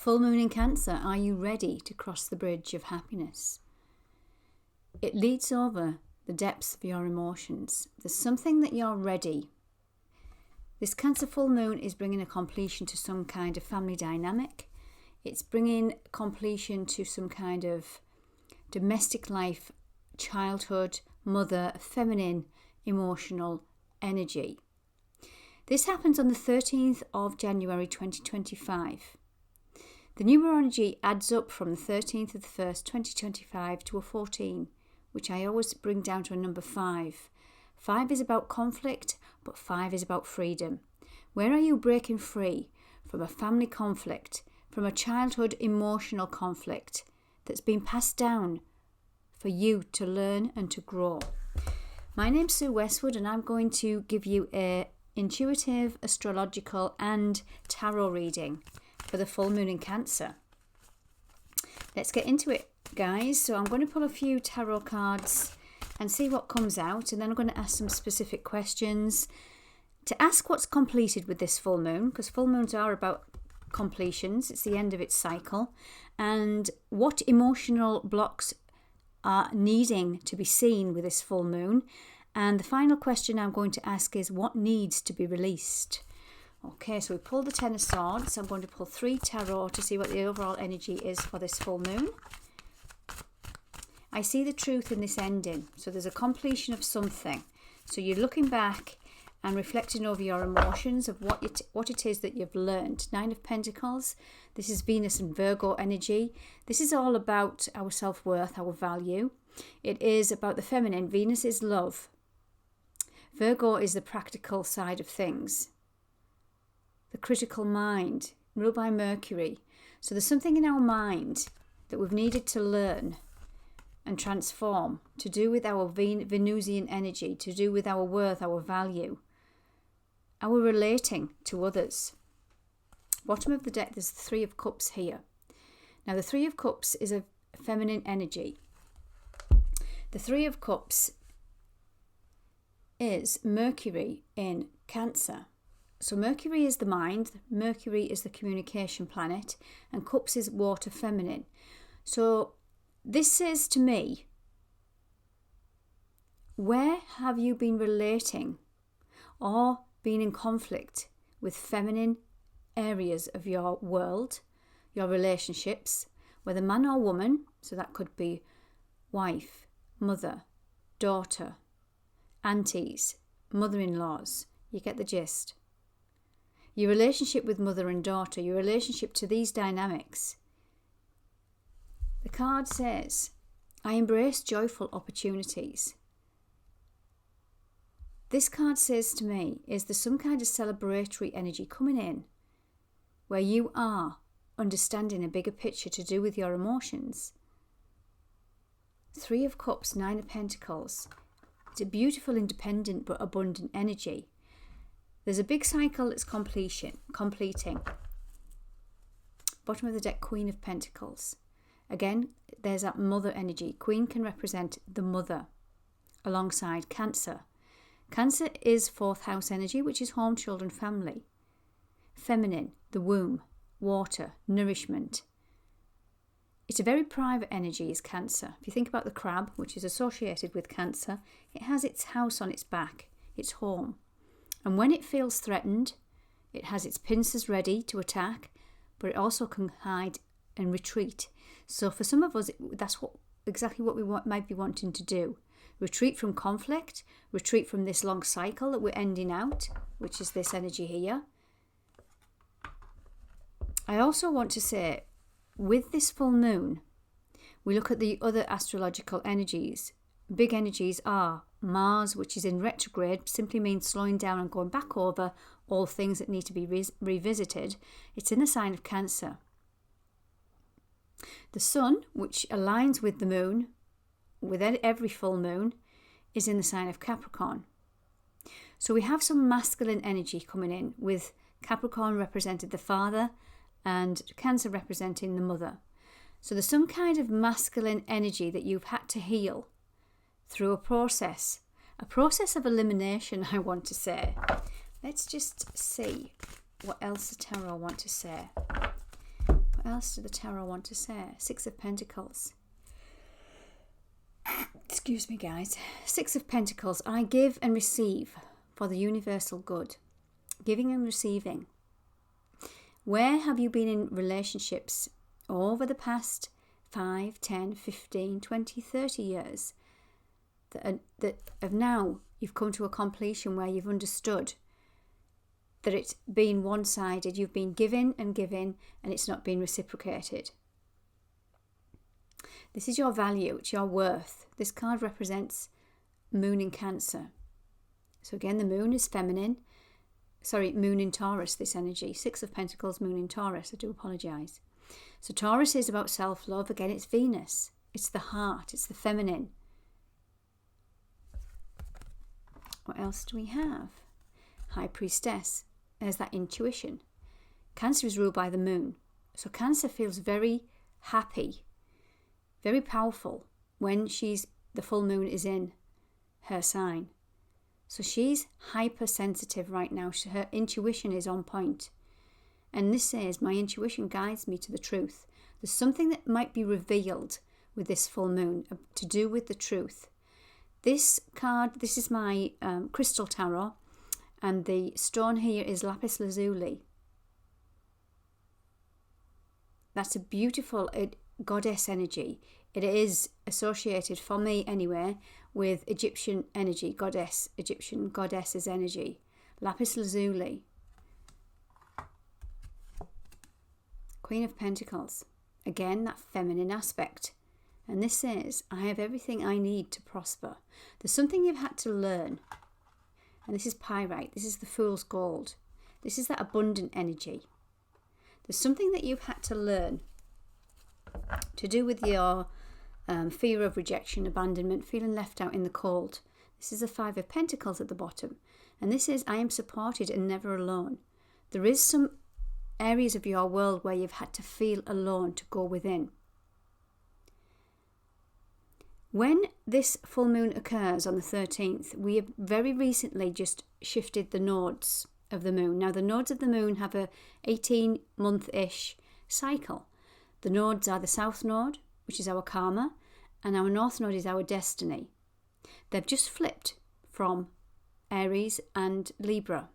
Full moon in Cancer, are you ready to cross the bridge of happiness? It leads over the depths of your emotions. There's something that you're ready. This Cancer full moon is bringing a completion to some kind of family dynamic. It's bringing completion to some kind of domestic life, childhood, mother, feminine, emotional energy. This happens on the 13th of January 2025. The numerology adds up from the 13th of the 1st, 2025 to a 14, which I always bring down to a number 5. 5 is about conflict, but 5 is about freedom. Where are you breaking free from a family conflict, from a childhood emotional conflict that's been passed down for you to learn and to grow? My name's Sue Westwood, and I'm going to give you a intuitive, astrological and tarot reading for the full moon in Cancer. Let's get into it, guys. So I'm going to pull a few tarot cards and see what comes out, and then I'm going to ask some specific questions to ask what's completed with this full moon, because full moons are about completions. It's the end of its cycle, and what emotional blocks are needing to be seen with this full moon. And the final question I'm going to ask is, what needs to be released? Okay, so we pulled the Ten of Swords. I'm going to pull 3 tarot to see what the overall energy is for this full moon. I see the truth in this ending. So there's a completion of something. So you're looking back and reflecting over your emotions of what it is that you've learned. 9 of Pentacles. This is Venus and Virgo energy. This is all about our self-worth, our value. It is about the feminine. Venus is love. Virgo is the practical side of things. The critical mind, ruled by Mercury. So there's something in our mind that we've needed to learn and transform, to do with our Venusian energy, to do with our worth, our value, our relating to others. Bottom of the deck, there's the 3 of Cups here. Now the 3 of Cups is a feminine energy. The 3 of Cups is Mercury in Cancer. So Mercury is the mind, Mercury is the communication planet, and Cups is water feminine. So this says to me, where have you been relating or been in conflict with feminine areas of your world, your relationships, whether man or woman? So that could be wife, mother, daughter, aunties, mother-in-laws. You get the gist. Your relationship with mother and daughter, your relationship to these dynamics. The card says, I embrace joyful opportunities. This card says to me, is there some kind of celebratory energy coming in where you are understanding a bigger picture to do with your emotions? 3 of Cups, 9 of Pentacles. It's a beautiful, independent but abundant energy. There's a big cycle that's completing. Bottom of the deck, Queen of Pentacles. Again, there's that mother energy. Queen can represent the mother alongside Cancer. Cancer is 4th house energy, which is home, children, family. Feminine, the womb, water, nourishment. It's a very private energy, is Cancer. If you think about the crab, which is associated with Cancer, it has its house on its back, its home. And when it feels threatened, it has its pincers ready to attack, but it also can hide and retreat. So for some of us, that's exactly what we might be wanting to do. Retreat from conflict, retreat from this long cycle that we're ending out, which is this energy here. I also want to say, with this full moon, we look at the other astrological energies. Big energies are Mars, which is in retrograde, simply means slowing down and going back over all things that need to be revisited. It's in the sign of Cancer. The Sun, which aligns with the moon, with every full moon, is in the sign of Capricorn. So we have some masculine energy coming in, with Capricorn represented the father and Cancer representing the mother. So there's some kind of masculine energy that you've had to heal through a process of elimination, I want to say. Let's just see what else the tarot want to say. What What else did the tarot want to say? Six of Pentacles. Excuse me, guys. Six of Pentacles. I give and receive for the universal good. Giving and receiving. Where have you been in relationships over the past 5, 10, 15, 20, 30 years that have now you've come to a completion where you've understood that it's been one-sided, you've been giving and giving and it's not been reciprocated. This is your value, it's your worth. This card represents Moon in Cancer. So again, the Moon is feminine. Sorry, Moon in Taurus, this energy. Six of Pentacles, Moon in Taurus. I do apologise. So Taurus is about self-love. Again, it's Venus. It's the heart. It's the feminine. What else do we have? High Priestess. There's that intuition. Cancer is ruled by the Moon. So Cancer feels very happy, very powerful when the full moon is in her sign. So she's hypersensitive right now. Her intuition is on point. And this says, my intuition guides me to the truth. There's something that might be revealed with this full moon to do with the truth. This card, this is my crystal tarot. And the stone here is lapis lazuli. That's a beautiful goddess energy. It is associated, for me anyway, with Egyptian energy, Egyptian goddesses energy. Lapis lazuli. Queen of Pentacles. Again, that feminine aspect. And this says, I have everything I need to prosper. There's something you've had to learn. And this is pyrite. This is the fool's gold. This is that abundant energy. There's something that you've had to learn to do with your fear of rejection, abandonment, feeling left out in the cold. This is the Five of Pentacles at the bottom. And this is, I am supported and never alone. There is some areas of your world where you've had to feel alone to go within. When this full moon occurs on the 13th, we have very recently just shifted the nodes of the moon. Now, the nodes of the moon have a 18-month-ish cycle. The nodes are the south node, which is our karma, and our north node is our destiny. They've just flipped from Aries and Libra.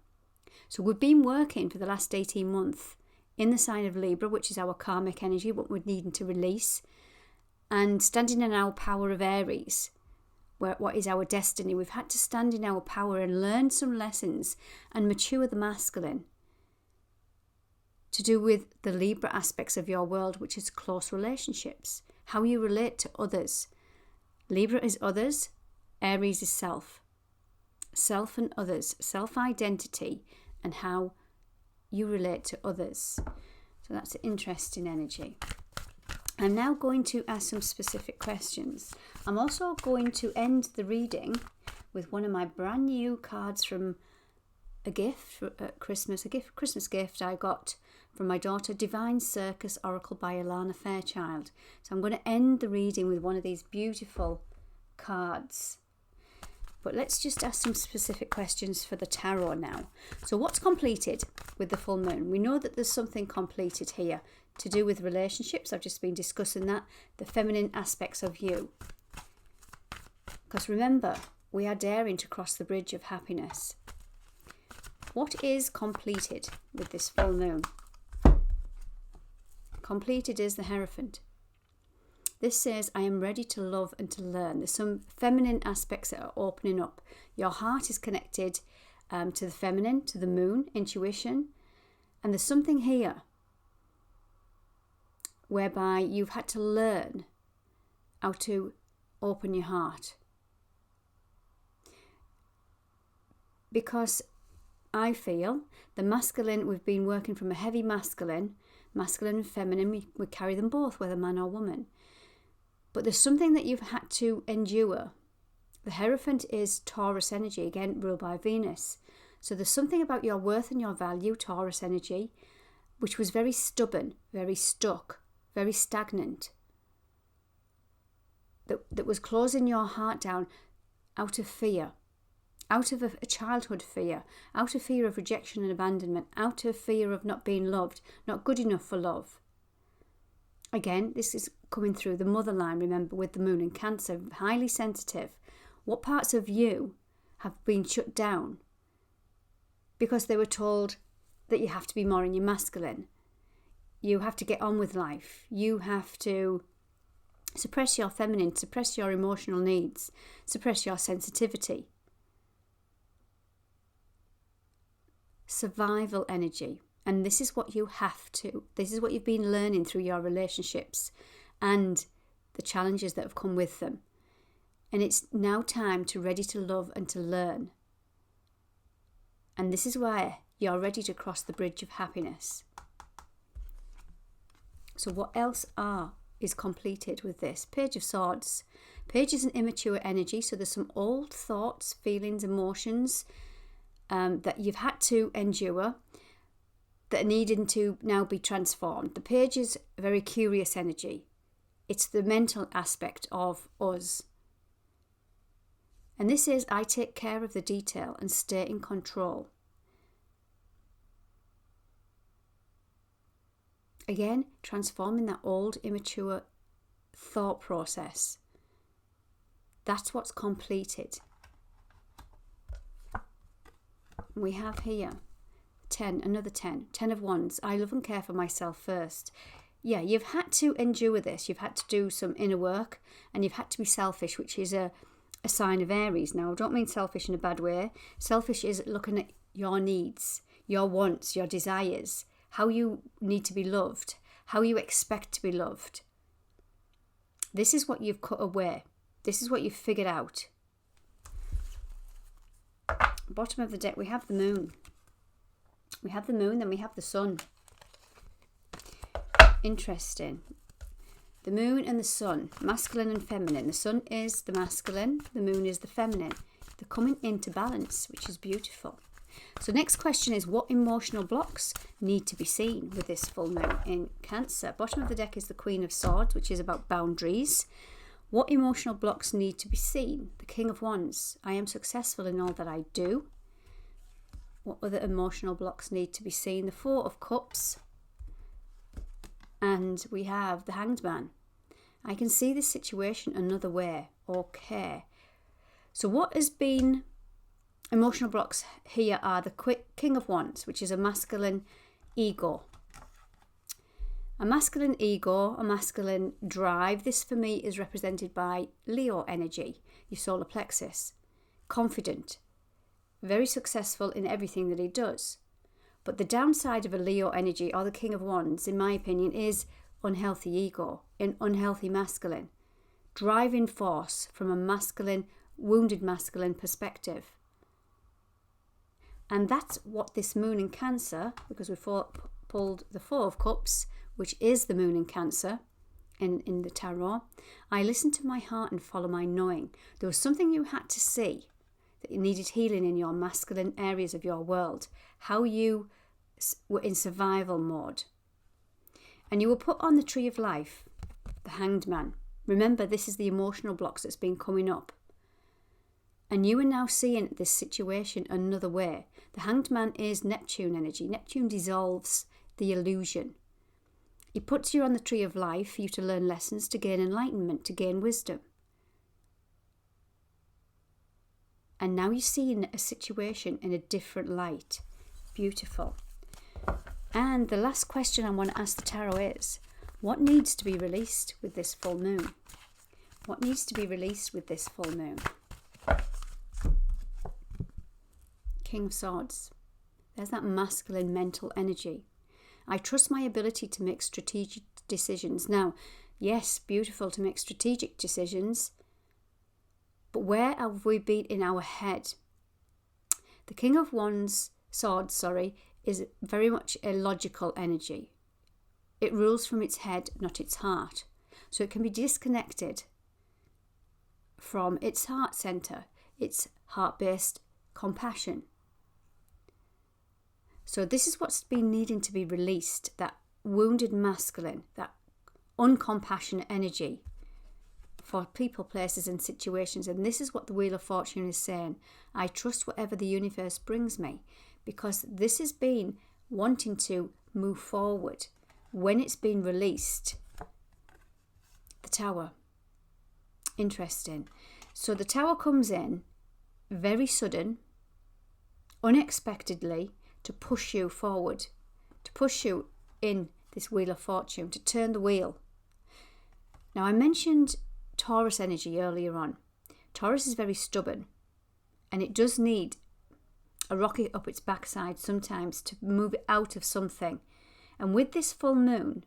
So we've been working for the last 18 months in the sign of Libra, which is our karmic energy, what we're needing to release, and standing in our power of Aries, what is our destiny. We've had to stand in our power and learn some lessons and mature the masculine to do with the Libra aspects of your world, which is close relationships, how you relate to others. Libra is others, Aries is self. Self and others, self-identity and how you relate to others. So that's an interesting energy. I'm now going to ask some specific questions. I'm also going to end the reading with one of my brand new cards from a gift at Christmas, Christmas gift I got from my daughter, Divine Circus Oracle by Alana Fairchild. So I'm going to end the reading with one of these beautiful cards. But let's just ask some specific questions for the tarot now. So what's completed with the full moon? We know that there's something completed here to do with relationships. I've just been discussing that. The feminine aspects of you. Because remember, we are daring to cross the bridge of happiness. What is completed with this full moon? Completed is the Hierophant. This says, I am ready to love and to learn. There's some feminine aspects that are opening up. Your heart is connected to the feminine, to the moon, intuition. And there's something here whereby you've had to learn how to open your heart. Because I feel the masculine, we've been working from a heavy masculine and feminine, we carry them both, whether man or woman. But there's something that you've had to endure. The Hierophant is Taurus energy, again ruled by Venus. So there's something about your worth and your value, Taurus energy, which was very stubborn, very stuck, very stagnant. That was closing your heart down out of fear, out of a childhood fear, out of fear of rejection and abandonment, out of fear of not being loved, not good enough for love. Again, this is coming through the mother line, remember, with the moon in Cancer, highly sensitive. What parts of you have been shut down because they were told that you have to be more in your masculine? You have to get on with life. You have to suppress your feminine, suppress your emotional needs, suppress your sensitivity. Survival energy. And this is what you have to. This is what you've been learning through your relationships and the challenges that have come with them. And it's now time to ready to love and to learn. And this is why you're ready to cross the bridge of happiness. So what else is completed with this? Page of Swords. Page is an immature energy, so there's some old thoughts, feelings, emotions that you've had to endure that are needing to now be transformed. The Page is a very curious energy. It's the mental aspect of us. And this is, I take care of the detail and stay in control. Again, transforming that old, immature thought process. That's what's completed. We have here 10, another 10 of Wands. I love and care for myself first. Yeah, you've had to endure this. You've had to do some inner work and you've had to be selfish, which is a sign of Aries. Now, I don't mean selfish in a bad way. Selfish is looking at your needs, your wants, your desires, how you need to be loved, how you expect to be loved. This is what you've cut away. This is what you've figured out. Bottom of the deck, we have the moon. We have the moon, then we have the sun. Interesting. The moon and the sun, masculine and feminine. The sun is the masculine, the moon is the feminine. They're coming into balance, which is beautiful. So next question is, what emotional blocks need to be seen with this full moon in Cancer? Bottom of the deck is the Queen of Swords, which is about boundaries. What emotional blocks need to be seen? The King of Wands. I am successful in all that I do. What other emotional blocks need to be seen? The Four of Cups. And we have the Hanged Man. I can see this situation another way. Okay. So what has been emotional blocks here are the King of Wands, which is a masculine ego. A masculine ego, a masculine drive. This for me is represented by Leo energy, your solar plexus. Confident, very successful in everything that he does. But the downside of a Leo energy, or the King of Wands, in my opinion, is unhealthy ego, an unhealthy masculine. Driving force from a masculine, wounded masculine perspective. And that's what this moon in Cancer, because we pulled the Four of Cups, which is the moon in Cancer in the tarot. I listened to my heart and follow my knowing. There was something you had to see that you needed healing in your masculine areas of your world. How you were in survival mode. And you were put on the tree of life, the Hanged Man. Remember, this is the emotional blocks that's been coming up. And you are now seeing this situation another way. The Hanged Man is Neptune energy. Neptune dissolves the illusion. He puts you on the tree of life for you to learn lessons, to gain enlightenment, to gain wisdom. And now you're seeing a situation in a different light. Beautiful. And the last question I want to ask the tarot is, what needs to be released with this full moon? What needs to be released with this full moon? King of Swords. There's that masculine mental energy. I trust my ability to make strategic decisions. Now, yes, beautiful to make strategic decisions, but where have we been in our head? The King of Swords, is very much a logical energy. It rules from its head, not its heart. So it can be disconnected from its heart center, its heart-based compassion. So this is what's been needing to be released, that wounded masculine, that uncompassionate energy for people, places and situations. And this is what the Wheel of Fortune is saying. I trust whatever the universe brings me, because this has been wanting to move forward. When it's been released, The Tower. Interesting. So the Tower comes in very sudden, unexpectedly, to push you forward, to push you in this Wheel of Fortune, to turn the wheel. Now, I mentioned Taurus energy earlier on. Taurus is very stubborn, and it does need a rocket up its backside sometimes to move it out of something. And with this full moon,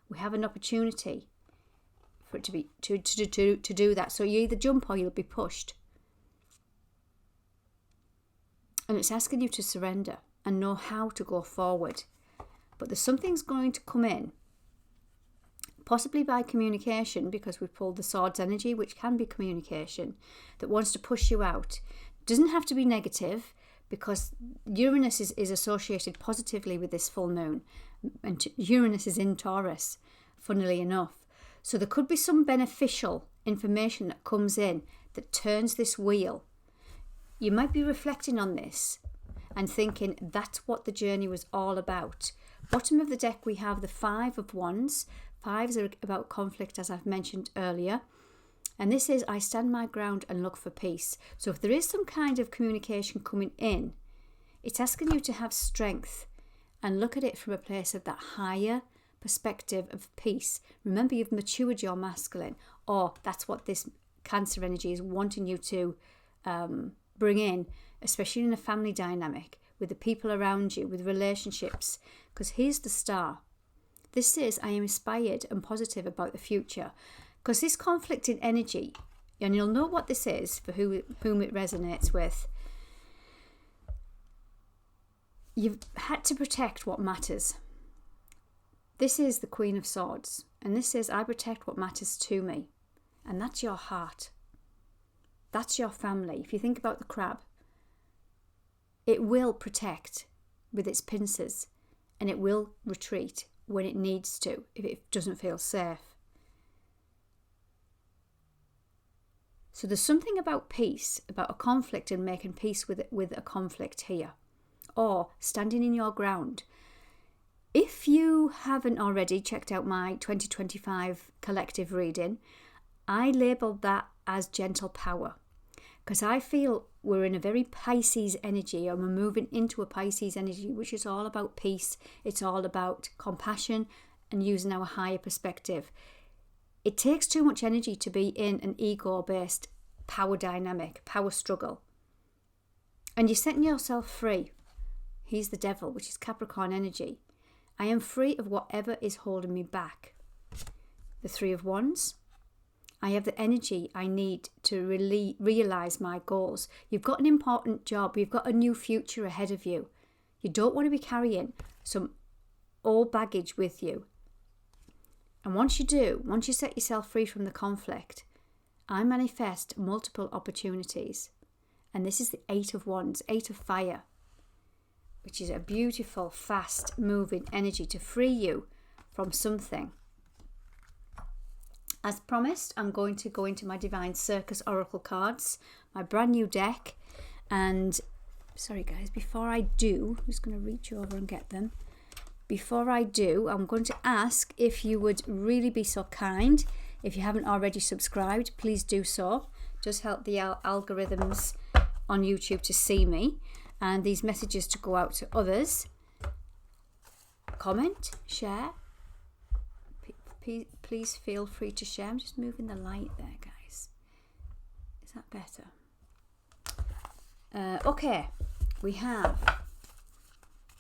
we have an opportunity for it to be to do that. So you either jump or you'll be pushed. And it's asking you to surrender and know how to go forward. But there's something's going to come in, possibly by communication, because we've pulled the Swords energy, which can be communication, that wants to push you out. It doesn't have to be negative, because Uranus is associated positively with this full moon. And Uranus is in Taurus, funnily enough. So there could be some beneficial information that comes in that turns this wheel. You might be reflecting on this and thinking that's what the journey was all about. Bottom of the deck, we have the Five of Wands. Fives are about conflict, as I've mentioned earlier. And this is, I stand my ground and look for peace. So if there is some kind of communication coming in, it's asking you to have strength and look at it from a place of that higher perspective of peace. Remember, you've matured your masculine, or that's what this Cancer energy is wanting you to bring in, especially in a family dynamic, with the people around you, with relationships. Because here's the Star. This says, I am inspired and positive about the future. Because this conflicted energy, and you'll know what this is for whom it resonates with, you've had to protect what matters. This is the Queen of Swords, and this says, I protect what matters to me. And that's your heart. That's your family. If you think about the crab, it will protect with its pincers, and it will retreat when it needs to, if it doesn't feel safe. So there's something about peace, about a conflict and making peace with a conflict here, or standing in your ground. If you haven't already checked out my 2025 collective reading, I labelled that as gentle power, because I feel we're in a very Pisces energy, and we're moving into a Pisces energy, which is all about peace. It's all about compassion and using our higher perspective. It takes too much energy to be in an ego-based power dynamic, power struggle. And you're setting yourself free. He's the Devil, which is Capricorn energy. I am free of whatever is holding me back. The Three of Wands. I have the energy I need to really realise my goals. You've got an important job. You've got a new future ahead of you. You don't want to be carrying some old baggage with you. And once you do, once you set yourself free from the conflict, I manifest multiple opportunities. And this is the Eight of Wands, Eight of Fire, which is a beautiful, fast-moving energy to free you from something. As promised, I'm going to go into my Divine Circus Oracle cards, my brand new deck. And, sorry guys, before I do, I'm just going to reach over and get them. Before I do, I'm going to ask if you would really be so kind. If you haven't already subscribed, please do so. It does help the algorithms on YouTube to see me, and these messages to go out to others. Comment, share. Please feel free to share. I'm just moving the light there, guys. Is that better? Okay, we have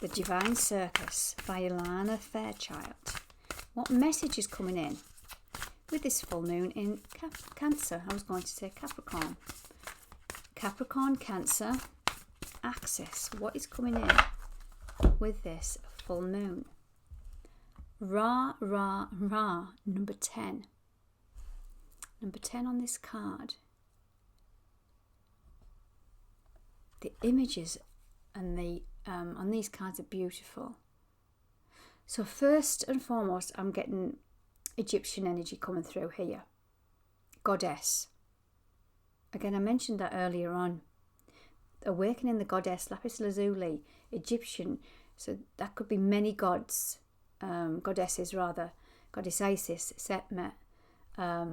The Divine Circus by Ilana Fairchild. What message is coming in with this full moon in Cancer? I was going to say Capricorn. Capricorn, Cancer, axis. What is coming in with this full moon? Ra, ra, ra, number 10. Number 10 on this card. The images and the on these cards are beautiful. So first and foremost, I'm getting Egyptian energy coming through here. Goddess. Again, I mentioned that earlier on. Awakening the goddess, lapis lazuli, Egyptian. So that could be many gods. Goddesses rather, goddess Isis, Setmet, Rah,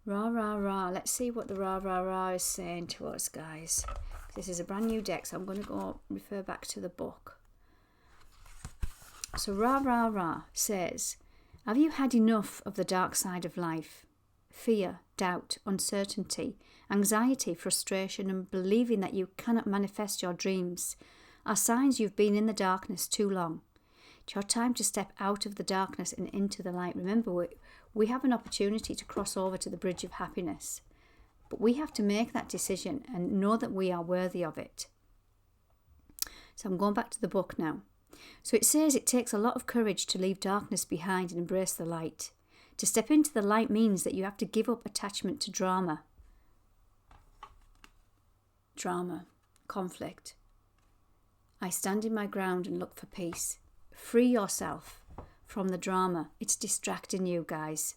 rah, rah. Let's see what the rah, rah, rah is saying to us, guys. This is a brand new deck, so I'm going to go refer back to the book. So rah, rah, rah says, have you had enough of the dark side of life? Fear, doubt, uncertainty, anxiety, frustration, and believing that you cannot manifest your dreams are signs you've been in the darkness too long. It's your time to step out of the darkness and into the light. Remember, we have an opportunity to cross over to the bridge of happiness, but we have to make that decision and know that we are worthy of it. So I'm going back to the book now. So it says it takes a lot of courage to leave darkness behind and embrace the light. To step into the light means that you have to give up attachment to drama, conflict. I stand in my ground and look for peace. Free yourself from the drama. It's distracting you, guys.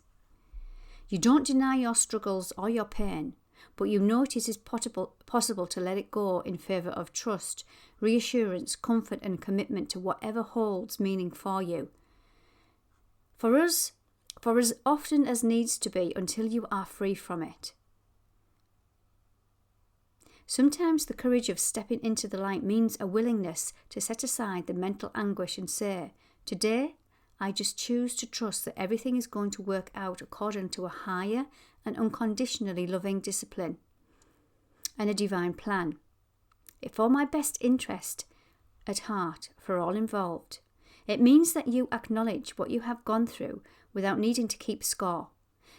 You don't deny your struggles or your pain, but you know it is possible to let it go in favour of trust, reassurance, comfort and commitment to whatever holds meaning for you. For as often as needs to be until you are free from it. Sometimes the courage of stepping into the light means a willingness to set aside the mental anguish and say, today I just choose to trust that everything is going to work out according to a higher and unconditionally loving discipline and a divine plan. It's for my best interest at heart for all involved. It means that you acknowledge what you have gone through without needing to keep score.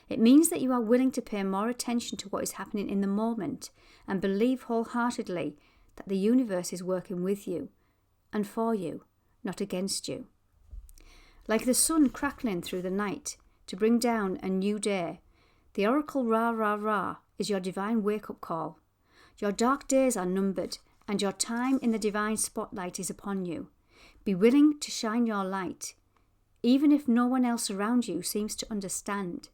It means that you are willing to pay more attention to what is happening in the moment and believe wholeheartedly that the universe is working with you and for you, not against you. Like the sun crackling through the night to bring down a new day, the oracle Ra Ra Ra is your divine wake-up call. Your dark days are numbered and your time in the divine spotlight is upon you. Be willing to shine your light, even if no one else around you seems to understand.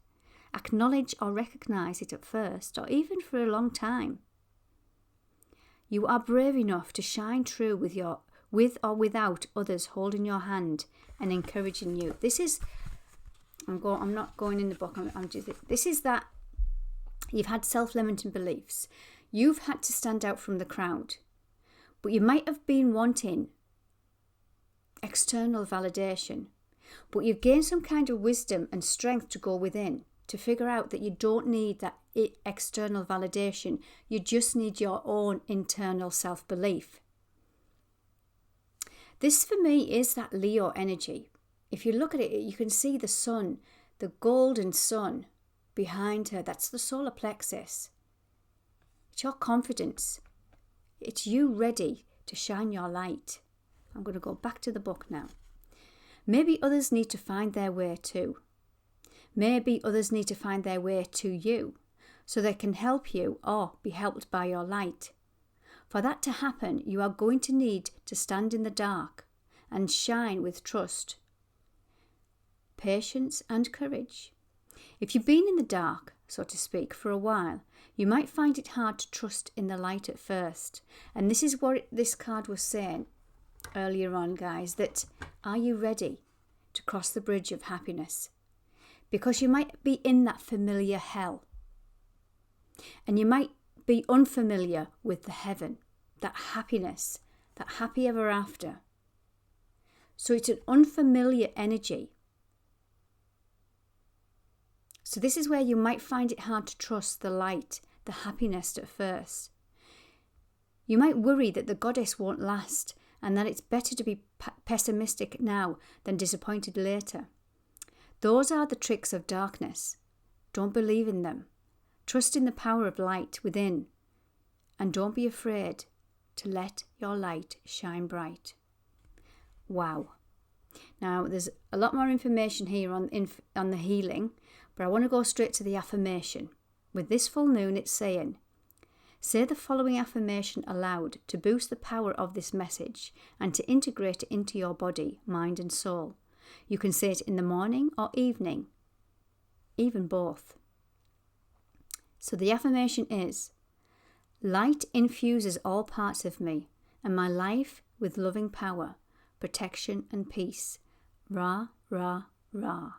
Acknowledge or recognize it at first, or even for a long time. You are brave enough to shine through with or without others holding your hand and encouraging you. This is, I'm not going in the book. This is that you've had self-limiting beliefs. You've had to stand out from the crowd, but you might have been wanting external validation, but you've gained some kind of wisdom and strength to go within to figure out that you don't need that external validation. You just need your own internal self-belief. This for me is that Leo energy. If you look at it, you can see the sun, the golden sun behind her. That's the solar plexus. It's your confidence. It's you ready to shine your light. I'm going to go back to the book now. Maybe others need to find their way too. Maybe others need to find their way to you so they can help you or be helped by your light. For that to happen, you are going to need to stand in the dark and shine with trust, patience and courage. If you've been in the dark, so to speak, for a while, you might find it hard to trust in the light at first. And this is what this card was saying earlier on, guys, that are you ready to cross the bridge of happiness? Because you might be in that familiar hell. And you might be unfamiliar with the heaven, that happiness, that happy ever after. So it's an unfamiliar energy. So this is where you might find it hard to trust the light, the happiness at first. You might worry that the goddess won't last and that it's better to be pessimistic now than disappointed later. Those are the tricks of darkness. Don't believe in them. Trust in the power of light within. And don't be afraid to let your light shine bright. Wow. Now, there's a lot more information here on the healing, but I want to go straight to the affirmation. With this full moon, it's saying, say the following affirmation aloud to boost the power of this message and to integrate it into your body, mind and soul. You can say it in the morning or evening, even both. So the affirmation is, light infuses all parts of me and my life with loving power, protection and peace. Ra, ra, ra.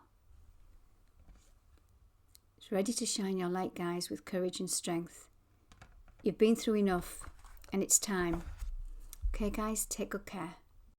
It's ready to shine your light, guys, with courage and strength. You've been through enough and it's time. Okay, guys, take good care.